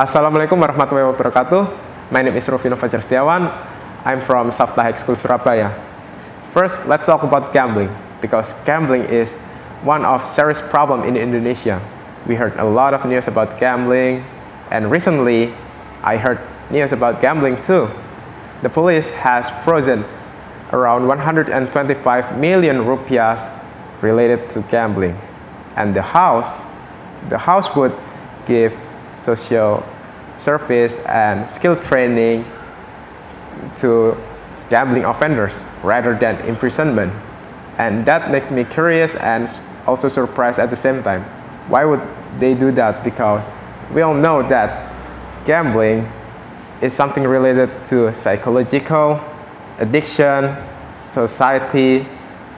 Assalamualaikum warahmatullahi wabarakatuh. My name is Rufino Fajar Setiawan. I'm from SHAFTA High School, Surabaya. First, let's talk about gambling, because gambling is one of serious problem in Indonesia. We heard a lot of news about gambling, and recently, I heard news about gambling too. The police has frozen around 125 million rupiahs related to gambling, and the house would give social service and skill training to gambling offenders rather than imprisonment. And that makes me curious and also surprised at the same time. Why would they do that? Because we all know that gambling is something related to psychological, addiction, society,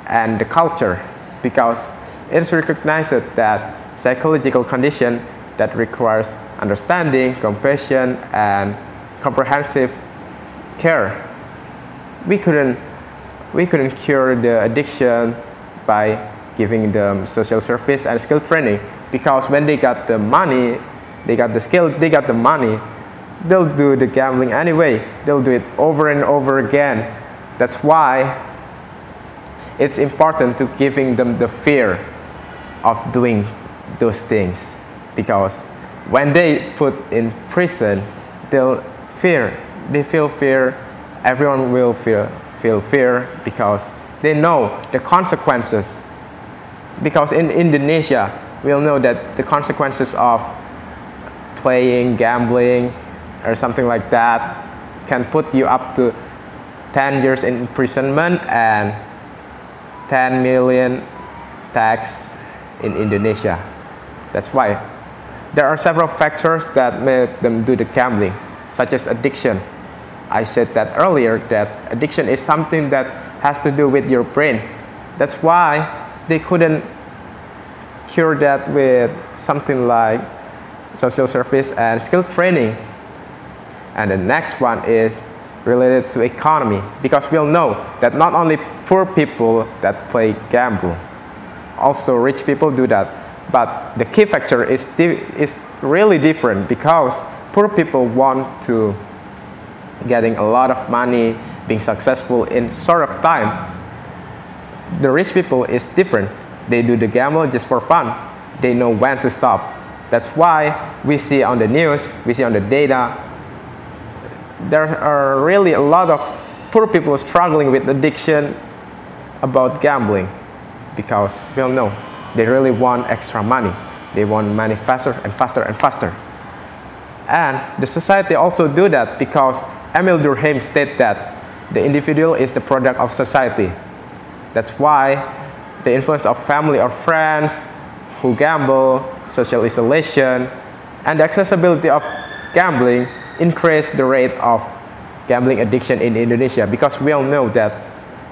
and the culture, because it is recognized that psychological condition that requires understanding, compassion, and comprehensive care. We couldn't cure the addiction by giving them social service and skill training, because when they got the money, they got the skill, they got the money, they'll do the gambling anyway. They'll do it over and over again. That's why it's important to giving them the fear of doing those things, because when they put in prison, they feel fear. Everyone will feel fear because they know the consequences. Because in Indonesia, we'll know that the consequences of playing gambling or something like that can put you up to 10 years in imprisonment and 10 million tax in Indonesia. That's why there are several factors that make them do the gambling, such as addiction. I said that earlier, that addiction is something that has to do with your brain. That's why they couldn't cure that with something like social service and skill training. And the next one is related to economy, because we'll know that not only poor people that play gamble, also rich people do that. But the key factor is really different, because poor people want to getting a lot of money, being successful in short of time. The rich people is different. They do the gamble just for fun. They know when to stop. That's why we see on the news, we see on the data, there are really a lot of poor people struggling with addiction about gambling, because we all know they really want extra money. They want money faster and faster and faster. And the society also do that, because Emil Durkheim stated that the individual is the product of society. That's why the influence of family or friends who gamble, social isolation, and the accessibility of gambling increase the rate of gambling addiction in Indonesia, because we all know that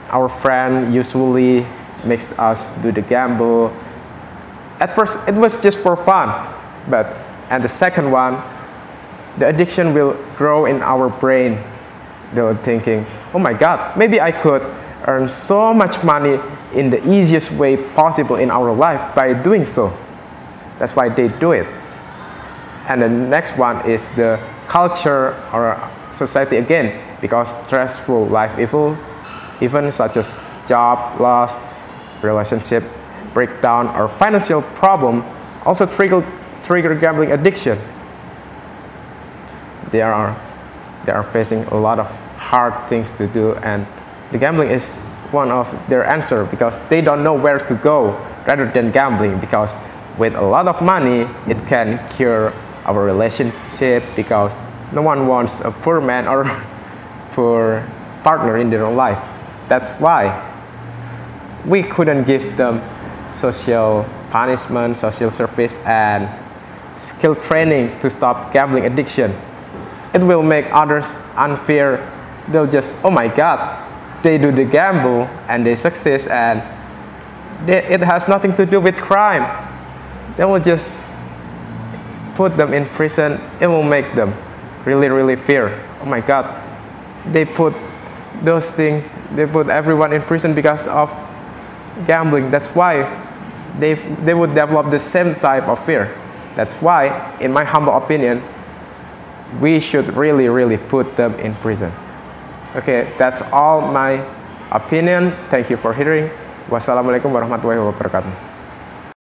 our friend usually makes us do the gamble. At first, it was just for fun, and the second one, the addiction will grow in our brain. They were thinking, oh my God, maybe I could earn so much money in the easiest way possible in our life by doing so. That's why they do it. And the next one is the culture or society again, because stressful life events such as job loss, relationship breakdown, or financial problem also trigger gambling addiction. They are facing a lot of hard things to do, and the gambling is one of their answer, because they don't know where to go rather than gambling, because with a lot of money it can cure our relationship, because no one wants a poor man or poor partner in their life. That's why we couldn't give them social punishment, social service, and skill training to stop gambling addiction. It will make others unfair. They'll just, oh my God, they do the gamble and they succeed, and it has nothing to do with crime. They will just put them in prison. It will make them really fear. Oh my God, they put those things, they put everyone in prison because of gambling. That's why they would develop the same type of fear. That's why, in my humble opinion, we should really put them in prison. Okay, that's all my opinion. Thank you for hearing. Wassalamualaikum warahmatullahi wabarakatuh.